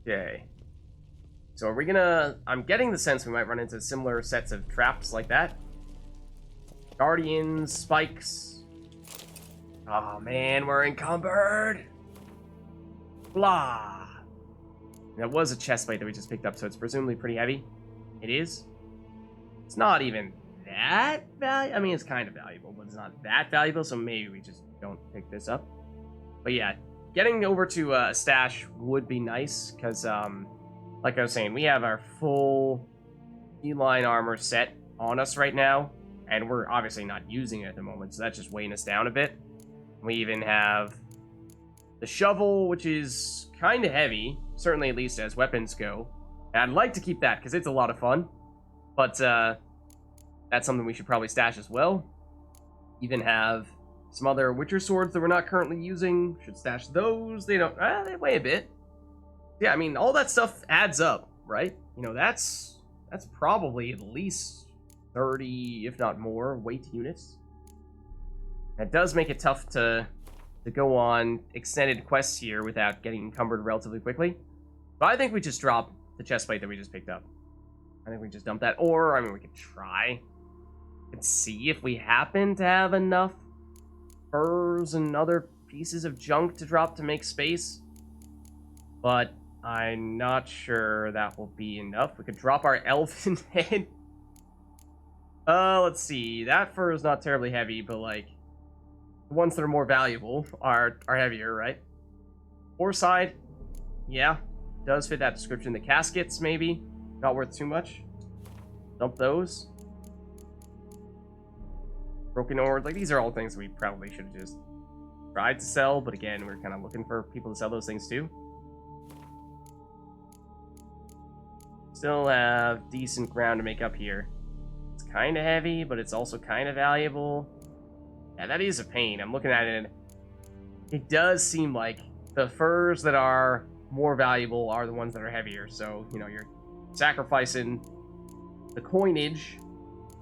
Okay. So are we gonna... I'm getting the sense we might run into similar sets of traps like that. Guardians, spikes. Oh man, we're encumbered. Blah. That was a chest plate that we just picked up, so it's presumably pretty heavy. It is. It's not even that valuable. I mean, it's kind of valuable, but it's not that valuable, so maybe we just don't pick this up. But yeah, getting over to a stash would be nice, because, like I was saying, we have our full E-line armor set on us right now, and we're obviously not using it at the moment, so that's just weighing us down a bit. We even have the shovel, which is kind of heavy, certainly at least as weapons go. And I'd like to keep that, because it's a lot of fun. But that's something we should probably stash as well. Even have some other Witcher swords that we're not currently using. Should stash those. They don't... they weigh a bit. Yeah, I mean, all that stuff adds up, right? You know, that's probably at least 30, if not more, weight units. That does make it tough to go on extended quests here without getting encumbered relatively quickly. But I think we just drop the chestplate that we just picked up. I think we just dump that. Or, I mean, we could try and see if we happen to have enough furs and other pieces of junk to drop to make space. But I'm not sure that will be enough. We could drop our elfin head. Let's see. That fur is not terribly heavy, but, like, the ones that are more valuable are heavier, right? Horse hide, yeah, does fit that description. The caskets, maybe, not worth too much. Dump those. Broken ore, like, these are all things we probably should have just tried to sell, but again, we're kind of looking for people to sell those things too. Still have decent ground to make up here. It's kind of heavy, but it's also kind of valuable. Yeah, that is a pain. I'm looking at it, and it does seem like the furs that are more valuable are the ones that are heavier. So, you know, you're sacrificing the coinage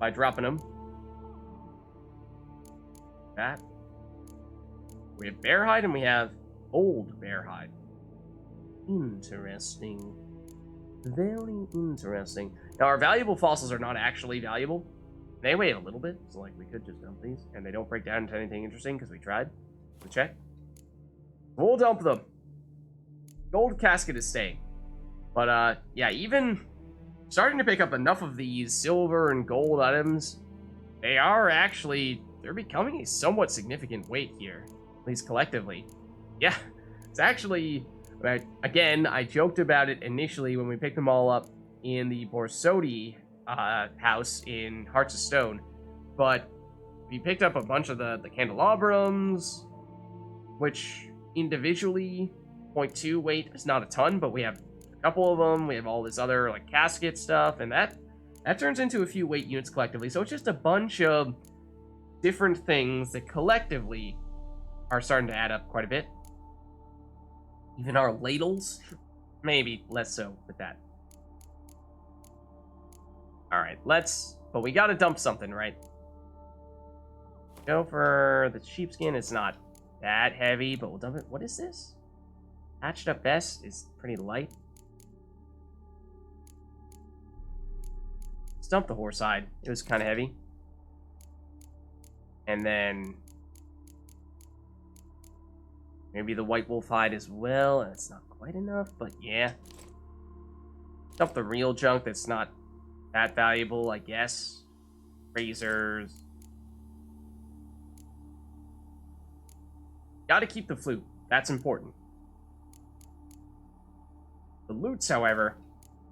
by dropping them. That. We have bear hide, and we have old bear hide. Interesting. Very interesting. Now, our valuable fossils are not actually valuable. They weigh a little bit, so, like, we could just dump these, and they don't break down into anything interesting, because we tried to check. We'll dump them. Gold casket is staying. But, yeah, even starting to pick up enough of these silver and gold items, they are actually, they're becoming a somewhat significant weight here, at least collectively. Yeah, it's actually, again, I joked about it initially when we picked them all up in the Borsodi house in Hearts of Stone, but we picked up a bunch of the candelabrums, which individually 0.2 weight is not a ton, but we have a couple of them. We have all this other, like, casket stuff, and that turns into a few weight units collectively. So it's just a bunch of different things that collectively are starting to add up quite a bit. Even our ladles, maybe less so with that. Alright, but we gotta dump something, right? Go for the sheepskin. It's not that heavy, but we'll dump it. What is this? Patched up vest is pretty light. Let's dump the horse hide. It was kind of heavy. And then maybe the white wolf hide as well. It's not quite enough, but yeah. Dump the real junk that's not that valuable, I guess. Razors. Gotta keep the flute. That's important. The loots, however,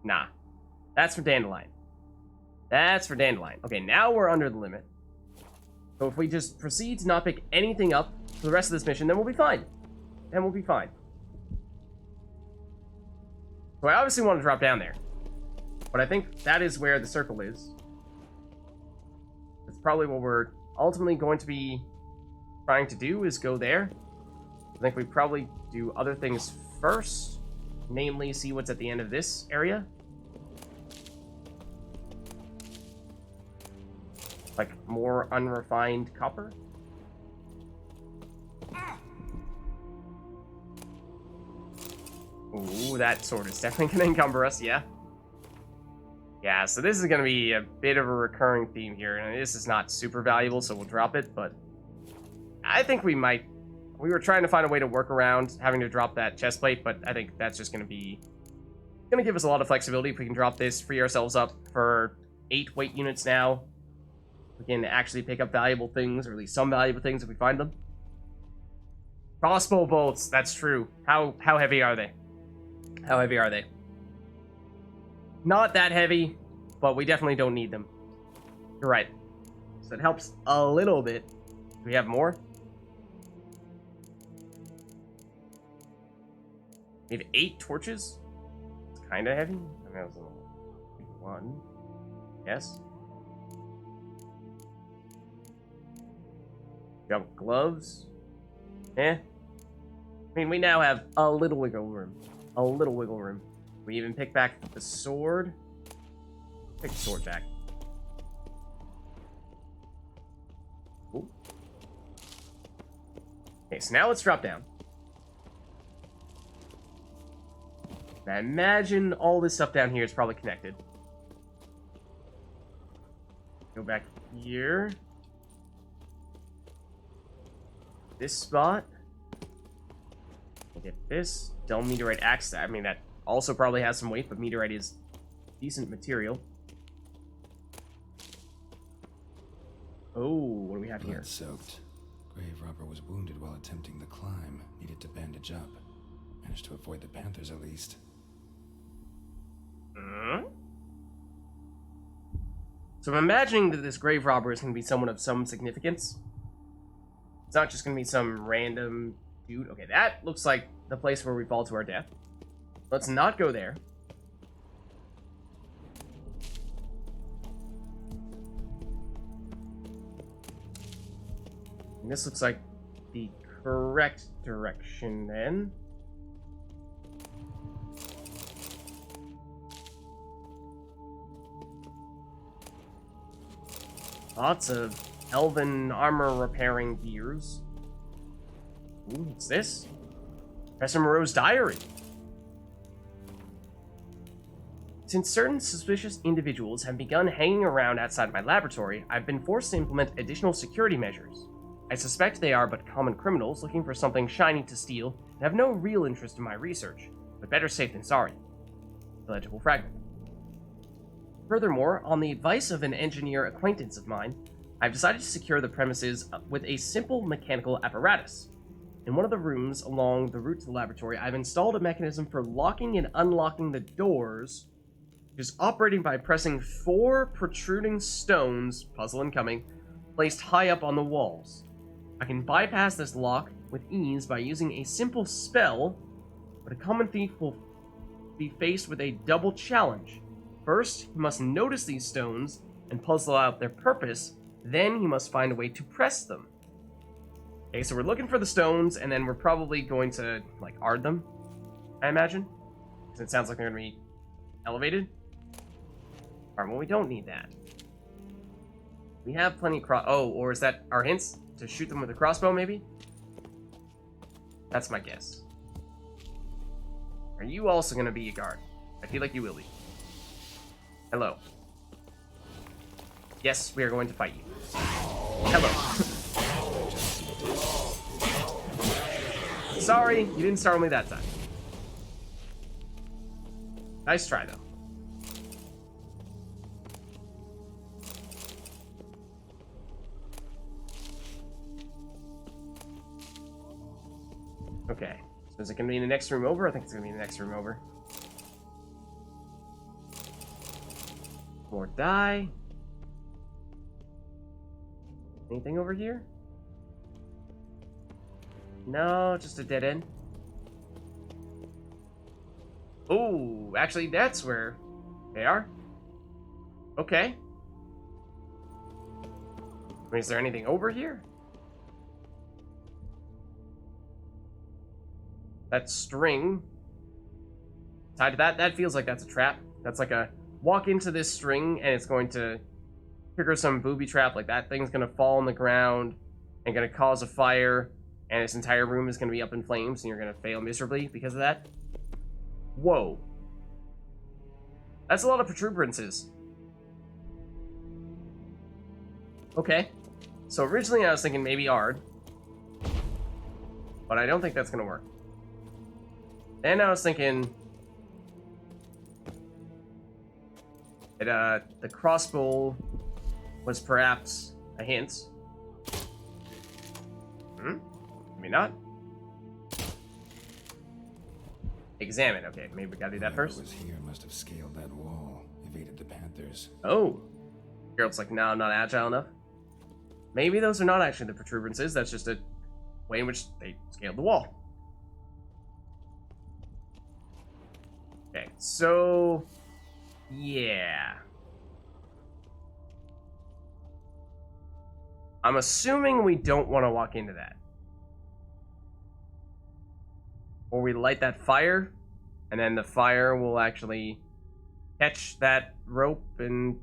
nah. That's for Dandelion. That's for Dandelion. Okay, now we're under the limit. So if we just proceed to not pick anything up for the rest of this mission, then we'll be fine. Then we'll be fine. So I obviously want to drop down there. But I think that is where the circle is. That's probably what we're ultimately going to be trying to do, is go there. I think we probably do other things first. Namely, see what's at the end of this area. Like, more unrefined copper. Ooh, that sword is definitely going to encumber us, yeah. Yeah, so this is going to be a bit of a recurring theme here, and this is not super valuable, so we'll drop it, but I think we might. We were trying to find a way to work around having to drop that chest plate, but I think that's just going to be going to give us a lot of flexibility if we can drop this, free ourselves up for 8 weight units now. We can actually pick up valuable things, or at least some valuable things if we find them. Crossbow bolts, that's true. How heavy are they? How heavy are they? Not that heavy, but we definitely don't need them. You're right. So it helps a little bit. Do we have more? We have 8 torches? It's kind of heavy. I mean, that was a little... 1. Yes. Junk gloves. Eh. I mean, we now have a little wiggle room. A little wiggle room. We even pick back the sword. Pick the sword back. Ooh. Okay, so now let's drop down. Now imagine all this stuff down here is probably connected. Go back here. This spot. We'll get this. Dull meteorite axe. I mean, that also probably has some weight, but meteorite is decent material. Oh, what do we have here? Blood-soaked. Grave robber was wounded while attempting the climb. Needed to bandage up. Managed to avoid the panthers at least. So I'm imagining that this grave robber is going to be someone of some significance. It's not just going to be some random dude. Okay, that looks like the place where we fall to our death. Let's not go there. And this looks like the correct direction then. Lots of elven armor repairing gears. Ooh, what's this? Professor Moreau's diary. Since certain suspicious individuals have begun hanging around outside my laboratory, I've been forced to implement additional security measures. I suspect they are but common criminals looking for something shiny to steal and have no real interest in my research, but better safe than sorry. Illegible fragment. Furthermore, on the advice of an engineer acquaintance of mine, I've decided to secure the premises with a simple mechanical apparatus. In one of the rooms along the route to the laboratory, I've installed a mechanism for locking and unlocking the doors, which is operating by pressing 4 protruding stones, puzzle incoming, placed high up on the walls. I can bypass this lock with ease by using a simple spell, but a common thief will be faced with a double challenge. First, he must notice these stones and puzzle out their purpose, then he must find a way to press them. Okay, so we're looking for the stones, and then we're probably going to, like, ard them, I imagine. Because it sounds like they're going to be elevated. Alright, well, we don't need that. We have plenty of oh, or is that our hints? To shoot them with a crossbow, maybe? That's my guess. Are you also going to be a guard? I feel like you will be. Hello. Yes, we are going to fight you. Hello. Sorry, you didn't startle me that time. Nice try, though. Okay. So is it going to be in the next room over? I think it's going to be in the next room over. More die. Anything over here? No, just a dead end. Oh, actually, that's where they are. Okay. I mean, is there anything over here? That string tied to that feels like that's a trap. That's like a walk into this string and it's going to trigger some booby trap. Like that thing's going to fall on the ground and going to cause a fire, and this entire room is going to be up in flames and you're going to fail miserably because of that. Whoa. That's a lot of protuberances. Okay. So originally I was thinking maybe Ard. But I don't think that's going to work. Then I was thinking that the crossbow was perhaps a hint. Maybe not. Examine. Okay, maybe we gotta do that first. Whoever was here must have scaled that wall, evaded the Panthers. Oh. Geralt's like, no, I'm not agile enough. Maybe those are not actually the protuberances. That's just a way in which they scaled the wall. Okay, so... yeah. I'm assuming we don't want to walk into that. Or we light that fire, and then the fire will actually catch that rope and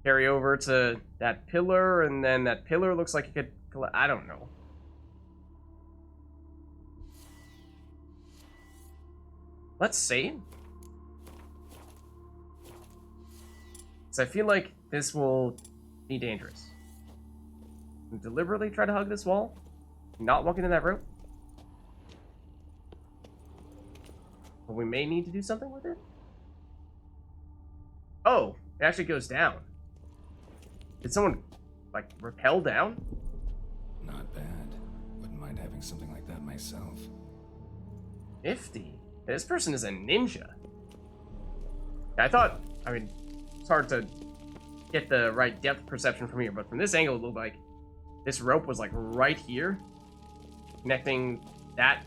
carry over to that pillar, and then that pillar looks like it could... I don't know. Let's see. So I feel like this will be dangerous. Deliberately try to hug this wall? Not walk into that rope? But we may need to do something with it? Oh, it actually goes down. Did someone, like, rappel down? Not bad. Wouldn't mind having something like that myself. Nifty. This person is a ninja. I thought, I mean, it's hard to get the right depth perception from here, but from this angle it looked like this rope was like right here, connecting that,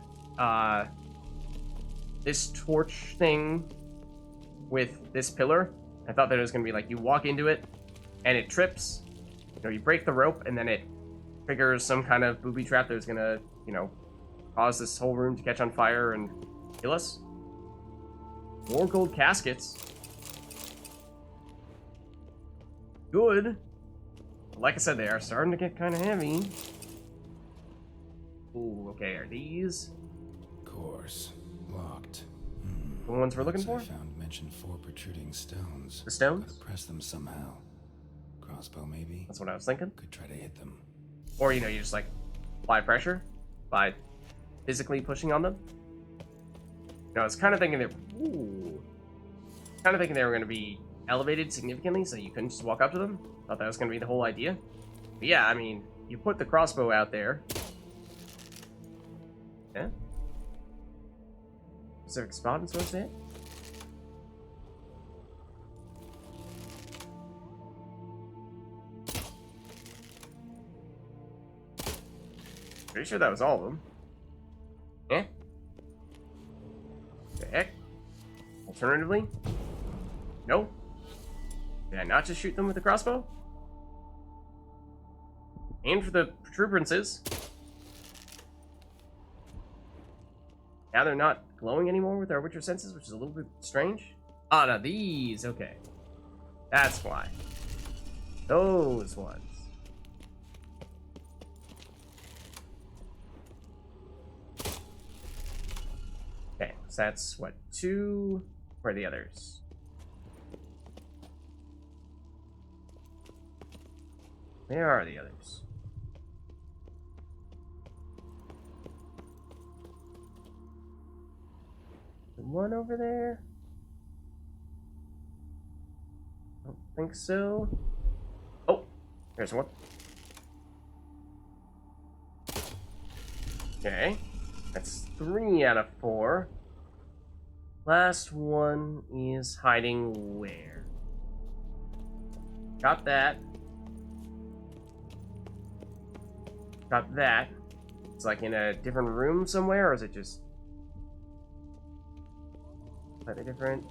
this torch thing with this pillar. I thought that it was gonna be like you walk into it and it trips, you know, you break the rope and then it triggers some kind of booby trap that's gonna, you know, cause this whole room to catch on fire and kill us. More gold caskets. Good. Like I said, they are starting to get kind of heavy. Ooh, okay, are these Course. Locked. the ones we're looking I for? found mentioned 4 protruding stones. The stones? Gotta press them somehow. Crossbow, maybe? That's what I was thinking. Could try to hit them. Or, you know, you just like apply pressure by physically pushing on them. No, I was kind of thinking that. Ooh. Kind of thinking they were going to be elevated significantly so you couldn't just walk up to them. Thought that was going to be the whole idea. But yeah, I mean, you put the crossbow out there. Yeah. Specific spot I'm supposed to hit? Pretty sure that was all of them. Yeah. The heck? Alternatively? No? Did I not just shoot them with the crossbow? Aim for the protuberances. Now they're not glowing anymore with our Witcher senses, which is a little bit strange. Ah, now these. Okay. That's why. Those ones. Okay, so that's what, 2? Where are the others? Where are the others? The one over there? Don't think so. Oh, there's one. Okay, that's 3 out of 4. Last one is hiding where? Got that. Got that. It's like in a different room somewhere, or is it just slightly different?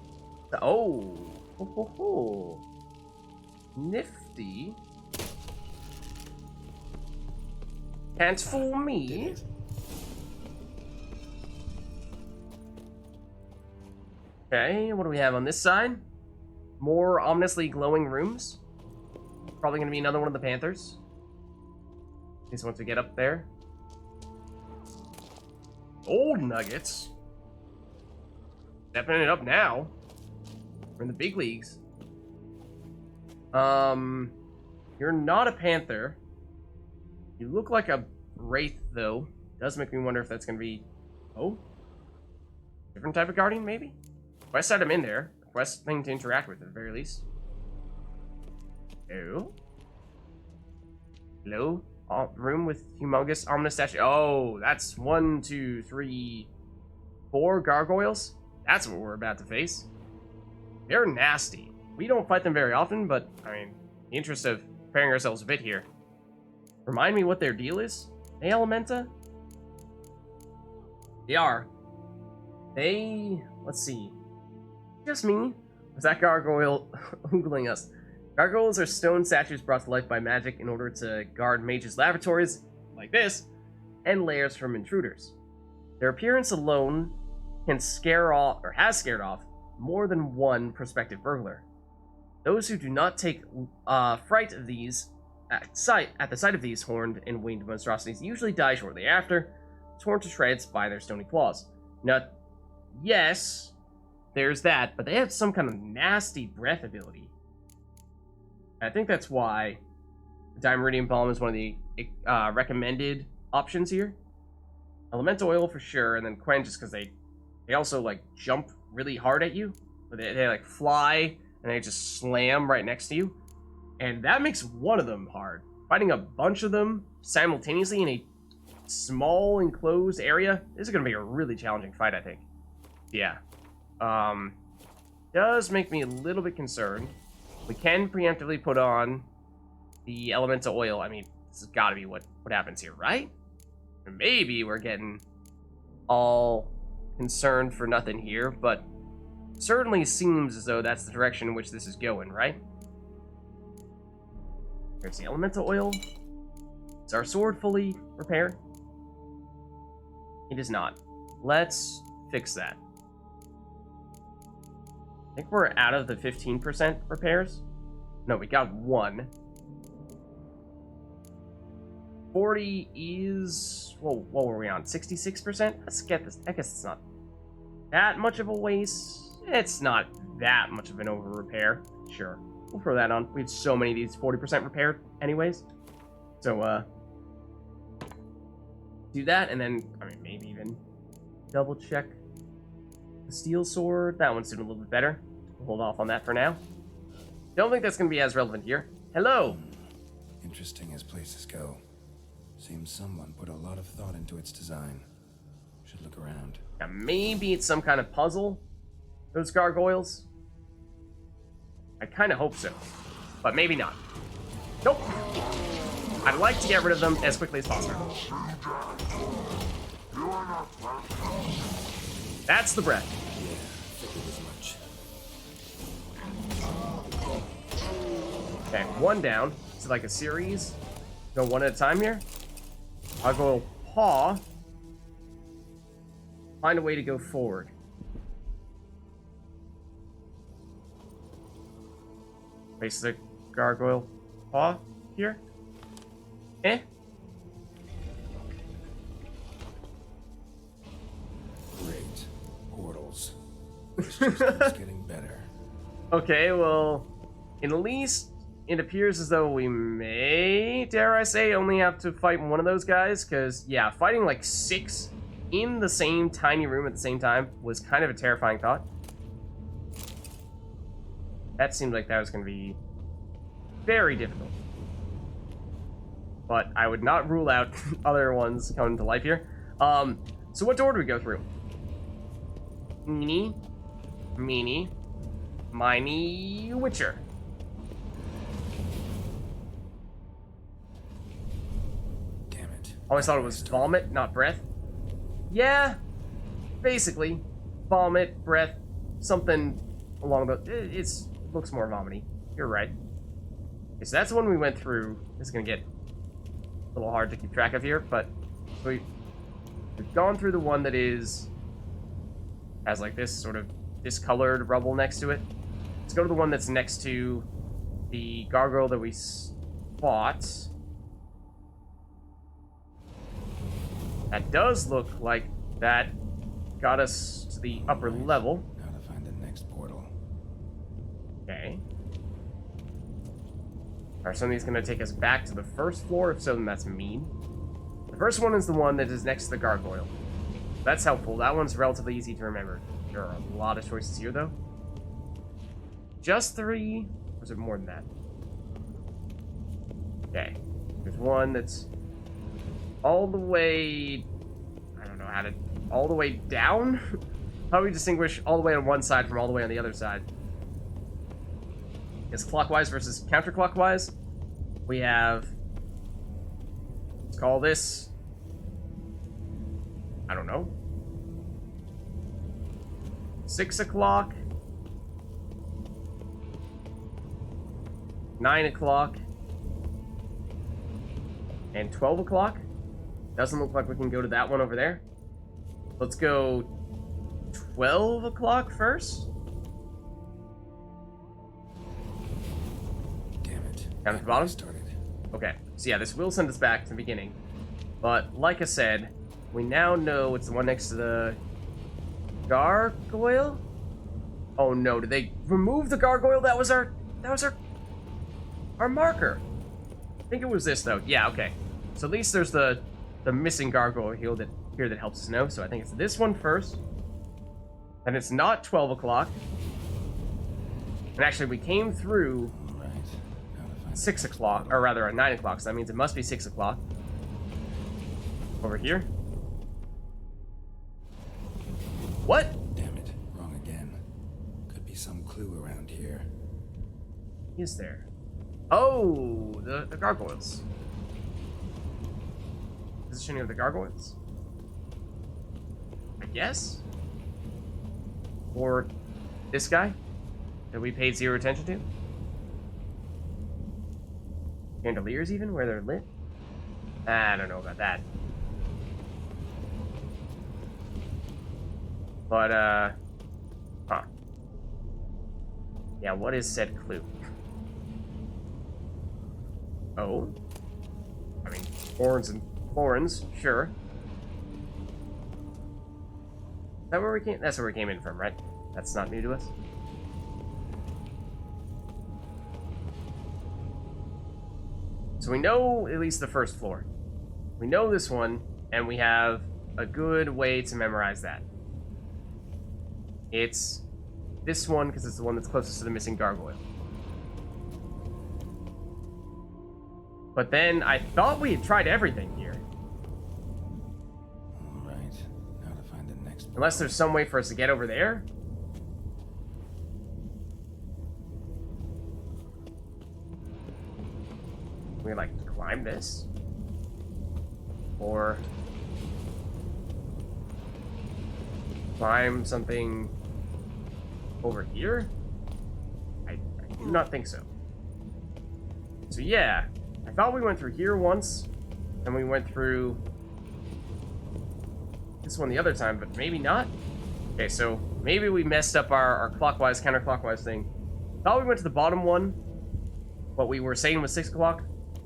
Oh, ho, ho, ho. Nifty. Can't fool me. Okay, what do we have on this side? More ominously glowing rooms. Probably going to be another one of the Panthers. At least once we get up there. Gold nuggets. Stepping it up now. We're in the big leagues. You're not a panther. You look like a wraith, though. Does make me wonder if that's gonna be... Oh? Different type of guardian, maybe? Quest item in there. Quest thing to interact with, at the very least. Oh? Hello? Room with humongous ominous statue. Oh, that's 1, 2, 3, 4 gargoyles? That's what we're about to face. They're nasty. We don't fight them very often, but, I mean, in the interest of preparing ourselves a bit here. Remind me what their deal is? They Elementa? They are. They... Let's see. Just me? Was that gargoyle oogling us? Gargoyles are stone statues brought to life by magic in order to guard mages' lavatories, like this, and lairs from intruders. Their appearance alone can scare off, or has scared off, more than one prospective burglar. Those who do not take fright of these at the sight of these horned and winged monstrosities usually die shortly after, torn to shreds by their stony claws. Now, yes, there's that, but they have some kind of nasty breath ability. I think that's why Dimeridium Balm is one of the recommended options here. Elemental Oil for sure, and then Quen just because they also like jump really hard at you. They like fly and they just slam right next to you. And that makes one of them hard. Fighting a bunch of them simultaneously in a small enclosed area, this is going to be a really challenging fight, I think. Yeah. Does make me a little bit concerned. We can preemptively put on the elemental oil. I mean, this has got to be what happens here, right? Maybe we're getting all concerned for nothing here, but certainly seems as though that's the direction in which this is going, right? There's the elemental oil. Is our sword fully repaired? It is not. Let's fix that. I think we're out of the 15% repairs. No, we got 1. 40 is... Whoa, what were we on? 66%? Let's get this. I guess it's not that much of a waste. It's not that much of an over-repair. Sure. We'll throw that on. We have so many of these 40% repaired anyways. So, do that, and then, I mean, maybe even double-check the steel sword. That one's doing a little bit better. We'll hold off on that for now. Don't think that's going to be as relevant here. Hello! Interesting as places go. Seems someone put a lot of thought into its design. Should look around. Now, maybe it's some kind of puzzle, those gargoyles. I kind of hope so, but maybe not. Nope. I'd like to get rid of them as quickly as possible. That's the breath. Yeah, figured as much. Okay, 1 down. Is it like a series? Go 1 at a time here? I'll go paw. Find a way to go forward. Place the gargoyle paw here. Eh? Great. Portals. This just keeps getting better. Okay, well, at least it appears as though we may, dare I say, only have to fight one of those guys, because, yeah, fighting like 6 in the same tiny room at the same time was kind of a terrifying thought. That seemed like that was going to be very difficult. But I would not rule out other ones coming to life here. So what door do we go through? Meeny, miny, witcher. Damn it. Always thought it was vomit, not breath. Yeah, basically. Vomit, breath, something along the... It looks more vomity. You're right. Okay, so that's the one we went through. This is going to get a little hard to keep track of here, but we've gone through the one that has like this sort of discolored rubble next to it. Let's go to the one that's next to the gargoyle that we fought. That does look like that got us to the upper level. Now Alright, something's gonna take us back to the first floor. If so, then that's mean. The first one is the one that is next to the gargoyle. That's helpful. That one's relatively easy to remember. There are a lot of choices here, though. Just 3? Or is it more than that? Okay. There's one that's all the way... I don't know how to... All the way down? How do we distinguish all the way on one side from all the way on the other side? It's clockwise versus counterclockwise. We have... Let's call this... I don't know. 6 o'clock. 9 o'clock. And 12 o'clock. Doesn't look like we can go to that one over there. Let's go 12 o'clock first. Damn it. Down at the bottom? Started. Okay. So yeah, this will send us back to the beginning. But like I said, we now know it's the one next to the gargoyle? Oh no, did they remove the gargoyle? That was our marker. I think it was this though. Yeah, okay. So at least there's the missing gargoyle here that helps us know. So I think it's this one first. And it's not 12 o'clock. And actually we came through 6 o'clock, or rather at 9 o'clock, so that means it must be 6 o'clock. Over here. What? Damn it, wrong again. Could be some clue around here. Is there? Oh, the gargoyles. Positioning of the gargoyles? I guess? Or this guy that we paid 0 attention to? Chandeliers even, where they're lit? I don't know about that. But, huh. Yeah, what is said clue? Oh? I mean, horns and horns, sure. Is that where we came? That's where we came in from, right? That's not new to us? So we know at least the first floor. We know this one, and we have a good way to memorize that. It's this one, because it's the one that's closest to the missing gargoyle. But then I thought we had tried everything here. Alright, now to find the next... Unless there's some way for us to get over there. Can we, like, climb this? Or... climb something over here? I do not think so. So yeah, I thought we went through here once, and we went through this one the other time, but maybe not. Okay, so maybe we messed up our clockwise, counterclockwise thing. Thought we went to the bottom one. What we were saying was 6 o'clock,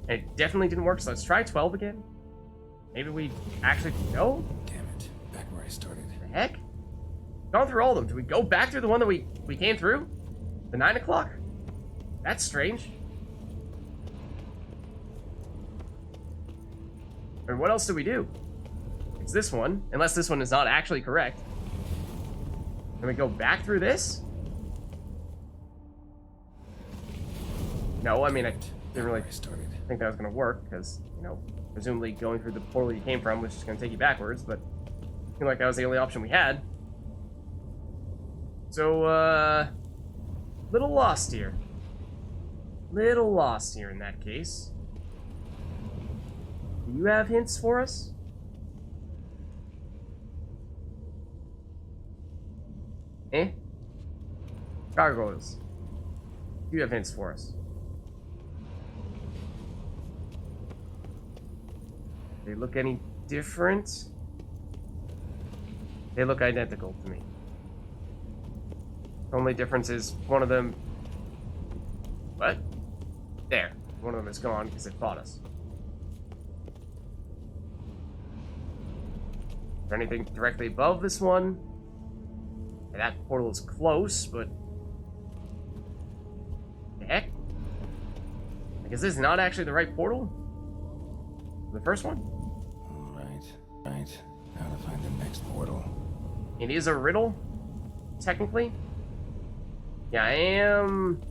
and it definitely didn't work, so let's try 12 again. Maybe we actually... No? Damn it, back where I started. The heck? Gone through all of them. Did we go back through the one that we came through? The 9 o'clock? That's strange. And what else do we do? It's this one, unless this one is not actually correct. Can we go back through this? No, I mean, I didn't really think that was going to work, because, you know, presumably going through the portal you came from was just going to take you backwards, but it seemed like that was the only option we had. So, little lost here. Little lost here in that case. Do you have hints for us? Eh? Gargoyles. Do you have hints for us? They look any different? They look identical to me. The only difference is one of them... What? There. One of them is gone because it fought us. Is there anything directly above this one? And that portal is close, but... The heck? I Is this not actually the right portal? The first one? Right. Now to find the next portal. It is a riddle, technically. Yeah, I am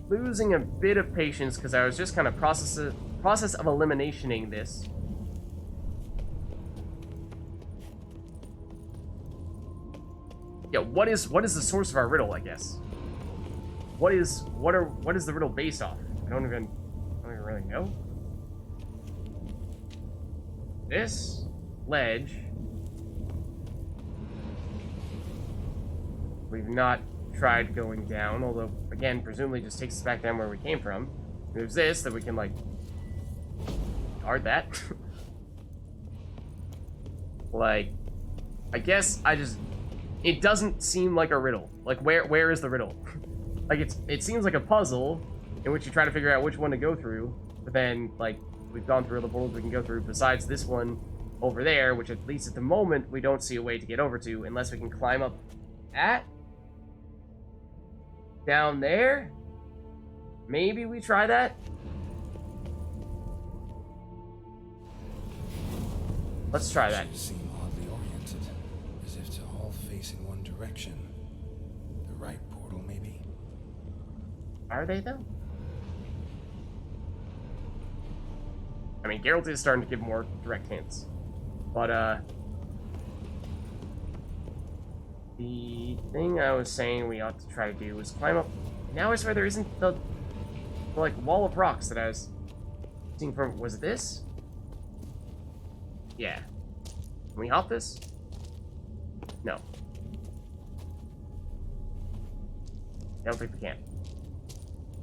losing a bit of patience because I was just kind of process of eliminationing this. Yeah, what is the source of our riddle, I guess? What is the riddle based off? I don't even really know. This ledge. We've not tried going down, although again, presumably just takes us back down where we came from. There's this that we can like guard that. Like, I guess it doesn't seem like a riddle. Like, where is the riddle? Like, it seems like a puzzle in which you try to figure out which one to go through, but then, like, we've gone through all the portals we can go through besides this one over there, which at least at the moment, we don't see a way to get over to unless we can climb up down there? Maybe we try that? Let's try that. Seem oddly oriented, as if to all face in one direction. The right portal, maybe? Are they, though? I mean, Geralt is starting to give more direct hints. But, the thing I was saying we ought to try to do is climb up. Now I swear there isn't the like, wall of rocks that I was seeing from... Was it this? Yeah. Can we hop this? No. I don't think we can.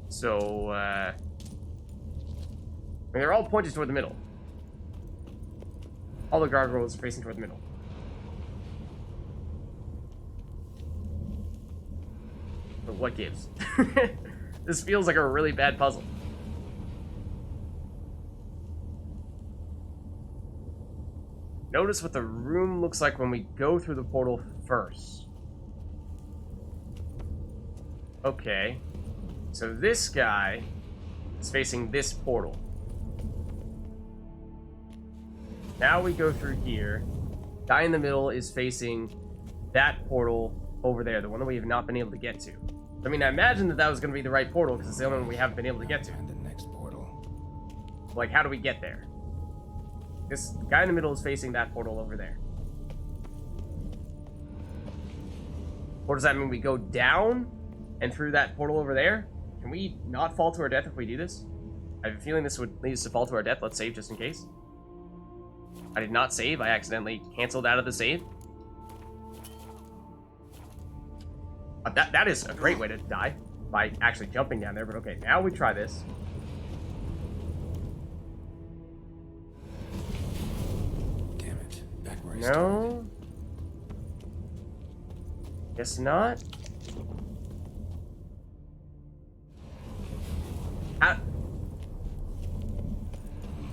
So, I mean, they're all pointed toward the middle. All the gargoyles are facing toward the middle. But what gives? This feels like a really bad puzzle. Notice what the room looks like when we go through the portal first. Okay. So this guy is facing this portal. Now we go through here. Guy in the middle is facing that portal over there, the one that we have not been able to get to. I mean, I imagine that was going to be the right portal because it's the only one we haven't been able to get to. And the next portal. Like, how do we get there? This guy in the middle is facing that portal over there. What does that mean? We go down and through that portal over there? Can we not fall to our death if we do this? I have a feeling this would lead us to fall to our death. Let's save just in case. I did not save. I accidentally canceled out of the save. That is a great way to die, by actually jumping down there, but okay, now we try this. Damn it. Back where I No. started. Guess not.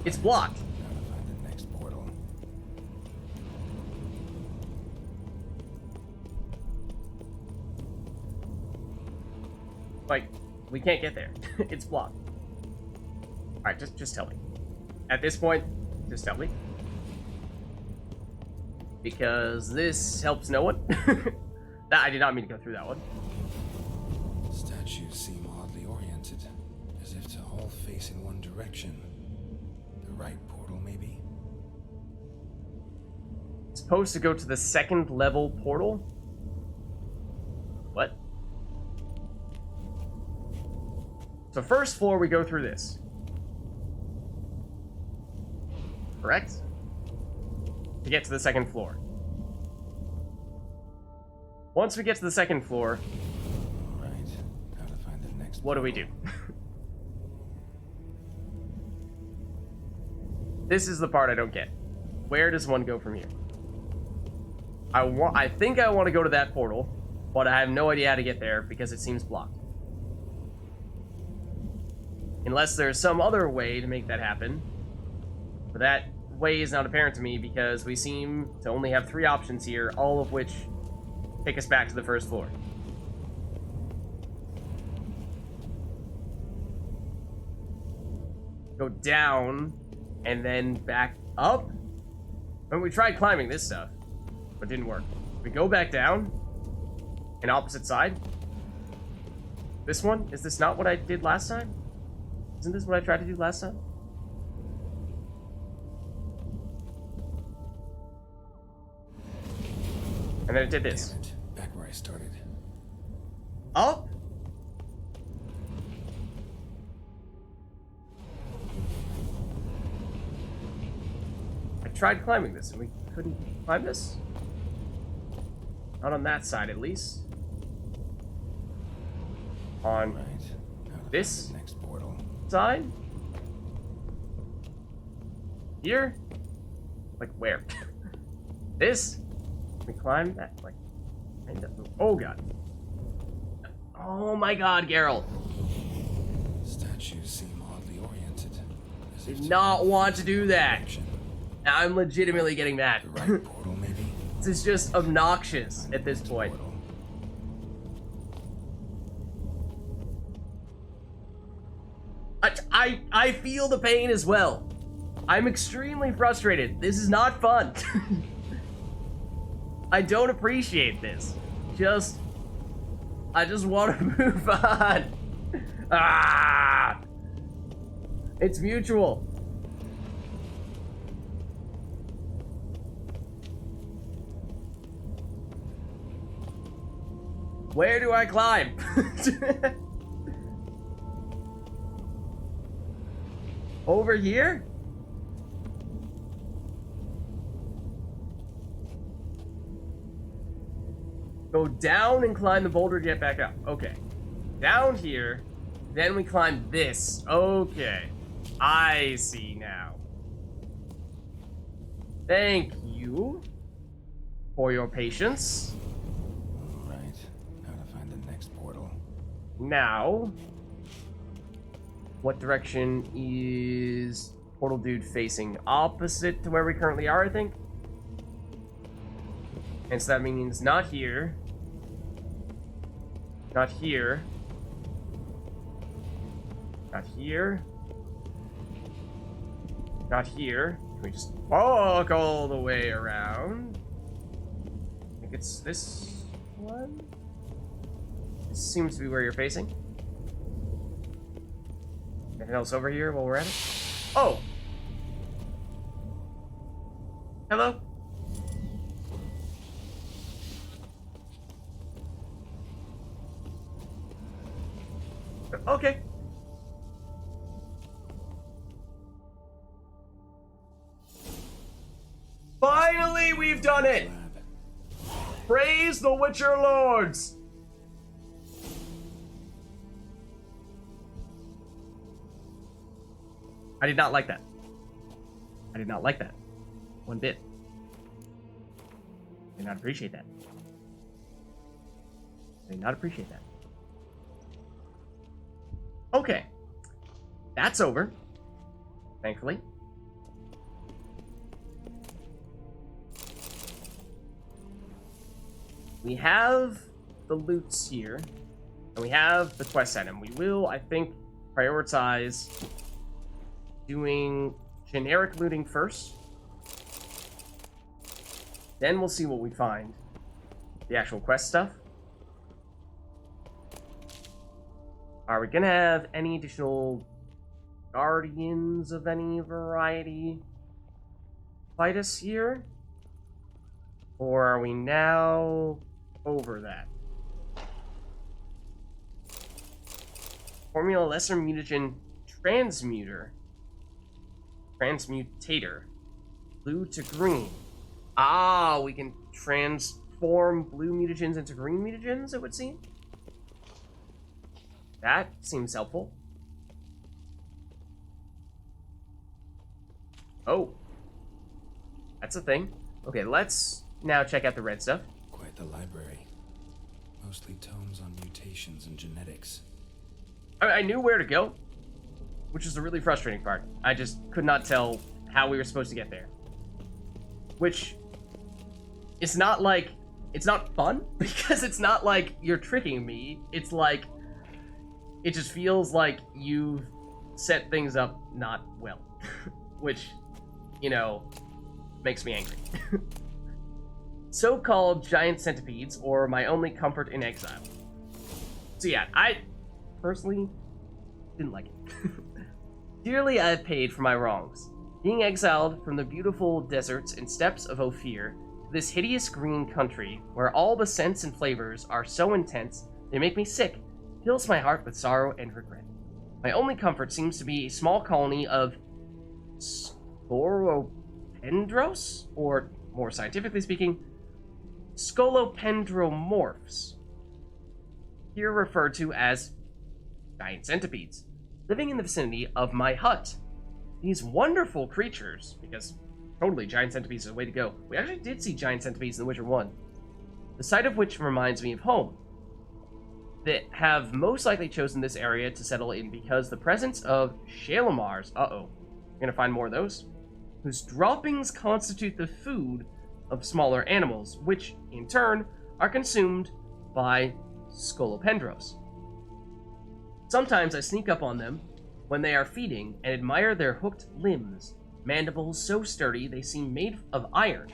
It's blocked. Now to find the next portal. Like, we can't get there. It's blocked. Alright, just tell me. At this point, just tell me. Because this helps no one. I did not mean to go through that one. Statues seem oddly oriented, as if to all face in one direction. The right portal, maybe? It's supposed to go to the second level portal? What? So first floor, we go through this. Correct? To get to the second floor. Once we get to the second floor, Right. Now to find the next what do we do? This is the part I don't get. Where does one go from here? I think I want to go to that portal, but I have no idea how to get there because it seems blocked. Unless there's some other way to make that happen. But that way is not apparent to me because we seem to only have 3 options here, all of which take us back to the first floor. go down, and then back up. And we tried climbing this stuff, but it didn't work. We go back down, and opposite side. This one? Is this not what I did last time? Isn't this what I tried to do last time? And then it did this. Damn it. Back where I started. Up? I tried climbing this and we couldn't climb this? Not on that side, at least. On Right. Now to this find the next portal. side? Here? Like where? This? Can we climb that? Like, kind of. Oh god. Oh my god, Geralt. Statues seem oddly oriented. As if Did to not move want to in do one that. direction. Now I'm legitimately getting mad. The right portal, maybe? This is just obnoxious Find at the this next point. portal. I feel the pain as well. I'm extremely frustrated. This is not fun. I don't appreciate this. I just want to move on. Ah! It's mutual. Where do I climb? Over here? Go down and climb the boulder to get back up. Okay. Down here. Then we climb this. Okay. I see now. Thank you for your patience. All right. Now to find the next portal. Now, what direction is Portal Dude facing? Opposite to where we currently are, I think. And so that means not here. Not here. Not here. Not here. Can we just walk all the way around? I think it's this one. This seems to be where you're facing. Anything else over here while we're at it? Oh! Hello? Okay. Finally, we've done it! Lab. Praise the Witcher Lords! I did not like that. I did not like that. One bit. I did not appreciate that. I did not appreciate that. Okay. That's over. Thankfully. We have the loots here. And we have the quest item. We will, I think, prioritize doing generic looting first. Then we'll see what we find. The actual quest stuff. Are we gonna have any additional guardians of any variety fight us here? Or are we now over that? Formula Lesser Mutagen Transmutator. Blue to green. Ah, we can transform blue mutagens into green mutagens, it would seem. That seems helpful. Oh. That's a thing. Okay, let's now check out the red stuff. Quite the library. Mostly tomes on mutations and genetics. I knew where to go, which is the really frustrating part. I just could not tell how we were supposed to get there. Which, it's not like, it's not fun, because it's not like you're tricking me. It's like, it just feels like you've set things up not well. Which, you know, makes me angry. So-called giant centipedes, or my only comfort in exile. So yeah, I personally didn't like it. Dearly I have paid for my wrongs. Being exiled from the beautiful deserts and steppes of Ophir to this hideous green country, where all the scents and flavors are so intense they make me sick, fills my heart with sorrow and regret. My only comfort seems to be a small colony of Sporopendros, or more scientifically speaking, Scolopendromorphs, here referred to as giant centipedes, living in the vicinity of my hut. These wonderful creatures, because totally giant centipedes is the way to go. We actually did see giant centipedes in The Witcher 1, the sight of which reminds me of home. They have most likely chosen this area to settle in because the presence of Shalimars, we're gonna find more of those, whose droppings constitute the food of smaller animals, which, in turn, are consumed by Scolopendros. Sometimes I sneak up on them when they are feeding and admire their hooked limbs, mandibles so sturdy they seem made of iron,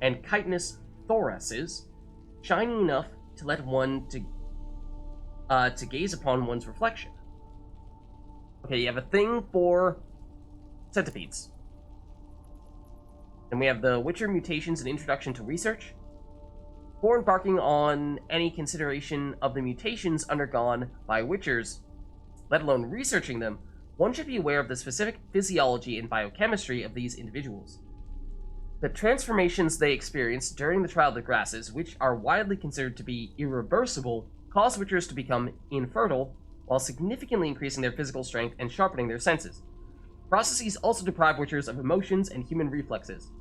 and chitinous thoraces, shiny enough to let one to gaze upon one's reflection. Okay, you have a thing for centipedes. And we have the Witcher Mutations and Introduction to Research. Before embarking on any consideration of the mutations undergone by Witchers, let alone researching them, one should be aware of the specific physiology and biochemistry of these individuals. The transformations they experience during the trial of the grasses, which are widely considered to be irreversible, cause Witchers to become infertile, while significantly increasing their physical strength and sharpening their senses. Processes also deprive Witchers of emotions and human reflexes.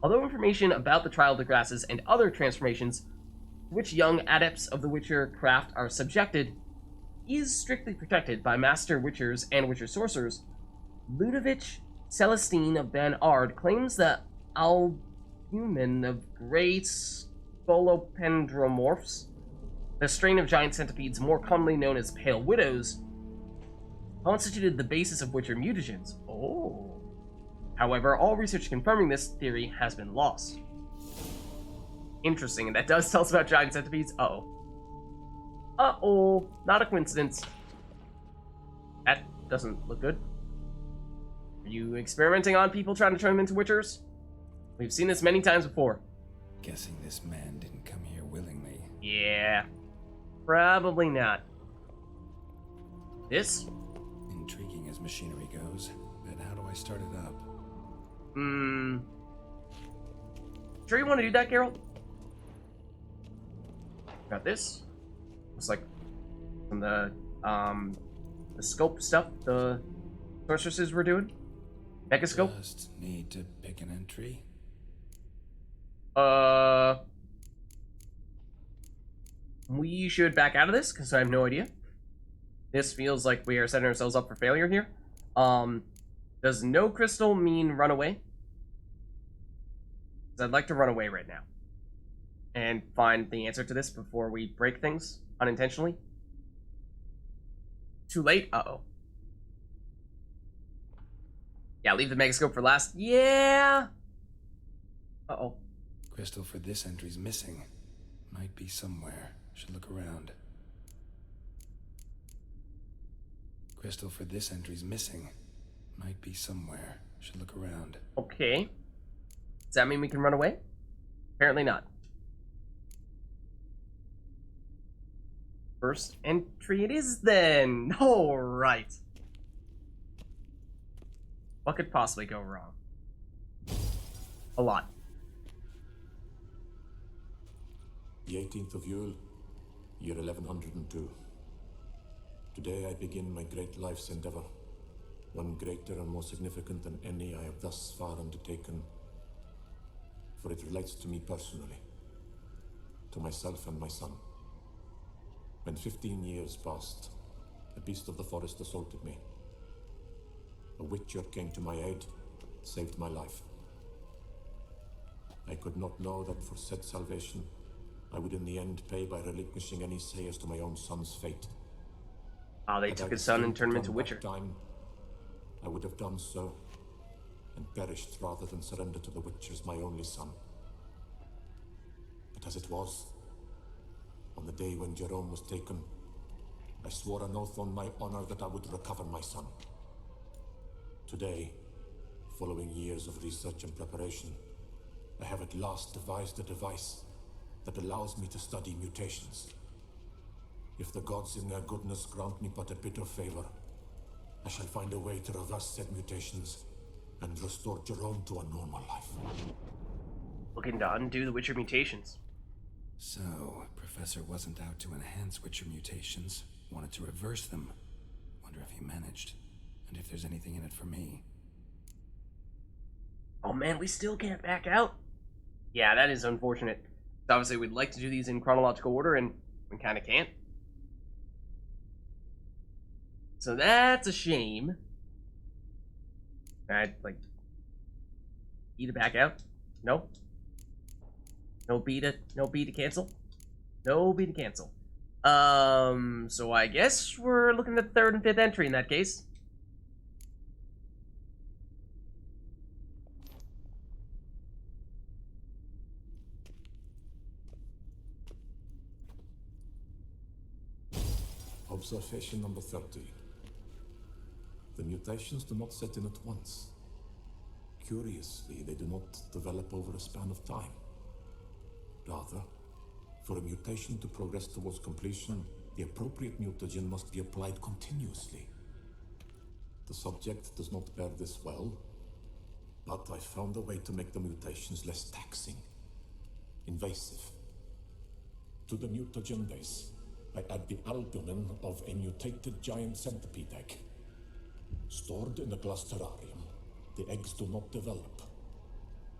Although information about the trial of the grasses and other transformations to which young adepts of the Witcher craft are subjected is strictly protected by Master Witchers and Witcher Sorcerers, Ludovic Celestine of Ben Ard claims that albumin of great Scolopendromorphs, the strain of giant centipedes more commonly known as Pale Widows, constituted the basis of Witcher mutagens. Oh. However, all research confirming this theory has been lost. Interesting, and that does tell us about giant centipedes. Uh-oh, not a coincidence. That doesn't look good. Are you experimenting on people trying to turn them into Witchers? We've seen this many times before. Guessing this man didn't come here willingly. Yeah, probably not. This? Intriguing as machinery goes, but how do I start it up? Sure you want to do that, Geralt? Got this. Looks like from the scope stuff the sorceresses were doing. Mechascope. Just need to pick an entry. We should back out of this because I have no idea. This feels like we are setting ourselves up for failure here. Does no crystal mean run away? Because I'd like to run away right now and find the answer to this before we break things unintentionally. Too late? Uh-oh. Yeah, leave the megascope for last. Yeah! Uh-oh. Crystal for this entry's missing. Might be somewhere. Should look around. Crystal for this entry's missing. Might be somewhere. Should look around. Okay. Does that mean we can run away? Apparently not. First entry it is then. All right. What could possibly go wrong? A lot. The 18th of Yule, year 1102. Today I begin my great life's endeavor, one greater and more significant than any I have thus far undertaken, for it relates to me personally, to myself and my son. When 15 years passed, a beast of the forest assaulted me. A witcher came to my aid, saved my life. I could not know that for said salvation, I would in the end pay by relinquishing any say as to my own son's fate. They took his son and turned him into Witcher. Time, I would have done so, and perished rather than surrender to the Witchers, my only son. But as it was, on the day when Jerome was taken, I swore an oath on my honor that I would recover my son. Today, following years of research and preparation, I have at last devised a device that allows me to study mutations. If the gods in their goodness grant me but a bit of favor, I shall find a way to reverse said mutations and restore Jerome to a normal life. Looking to undo the Witcher mutations. So, Professor wasn't out to enhance Witcher mutations, wanted to reverse them. Wonder if he managed, and if there's anything in it for me. Oh man, we still can't back out? Yeah, that is unfortunate. Obviously, we'd like to do these in chronological order, and we kind of can't. So that's a shame. I'd like E to back out. No. No B to cancel. No B to cancel. So I guess we're looking at the third and fifth entry in that case. Observation number 30. The mutations do not set in at once. Curiously, they do not develop over a span of time. Rather, for a mutation to progress towards completion, the appropriate mutagen must be applied continuously. The subject does not bear this well, but I found a way to make the mutations less taxing, invasive. To the mutagen base, I add the albumin of a mutated giant centipede egg. Stored in a glass terrarium, the eggs do not develop,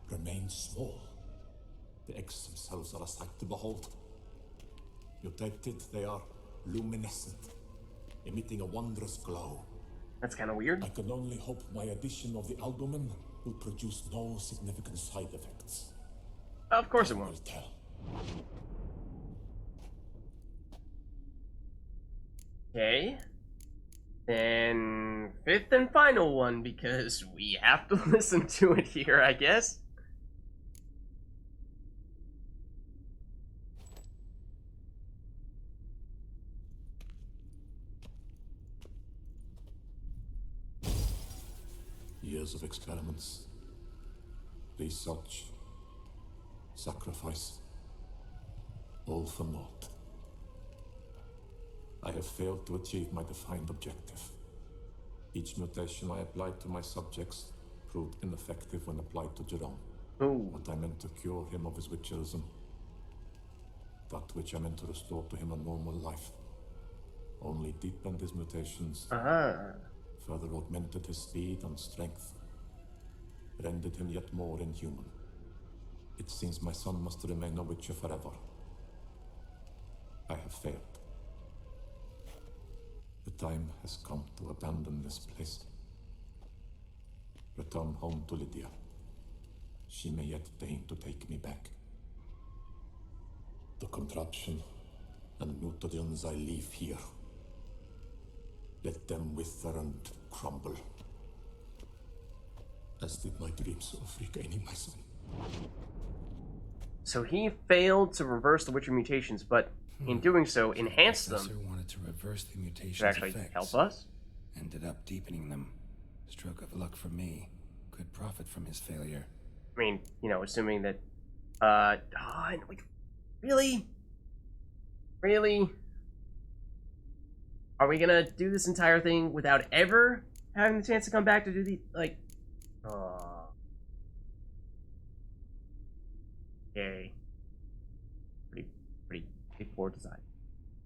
remain small. The eggs themselves are a sight to behold. Mutated, they are luminescent, emitting a wondrous glow. That's kind of weird. I can only hope my addition of the albumin will produce no significant side effects. Of course it Time won't. will tell. Okay. Then fifth and final one, because we have to listen to it here, I guess. Years of experiments, research, sacrifice, all for naught. I have failed to achieve my defined objective. Each mutation I applied to my subjects proved ineffective when applied to Jerome. Ooh. What I meant to cure him of his witcherism, that which I meant to restore to him a normal life, only deepened his mutations, further augmented his speed and strength, rendered him yet more inhuman. It seems my son must remain a witcher forever. I have failed. The time has come to abandon this place. Return home to Lydia. She may yet deign to take me back. The contraption and mutagens I leave here, let them wither and crumble, as did my dreams of regaining my son. So he failed to reverse the Witcher mutations, but in doing so, enhanced The professor them wanted to reverse the to mutation's actually effects. help us. Ended up deepening them. Stroke of luck for me. Could profit from his failure. I mean, you know, assuming that, really? Really? Are we gonna do this entire thing without ever having the chance to come back to do the, like, okay. Pretty poor design.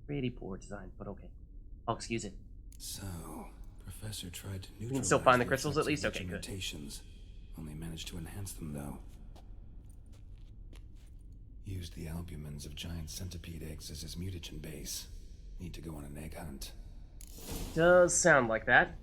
Pretty poor design, but okay. I'll excuse it. So, Professor tried to neutralize can still find the the crystals effects at least? of Okay, good. mutations. Only managed to enhance them, though. Used the albumins of giant centipede eggs as his mutagen base. Need to go on an egg hunt. Does sound like that.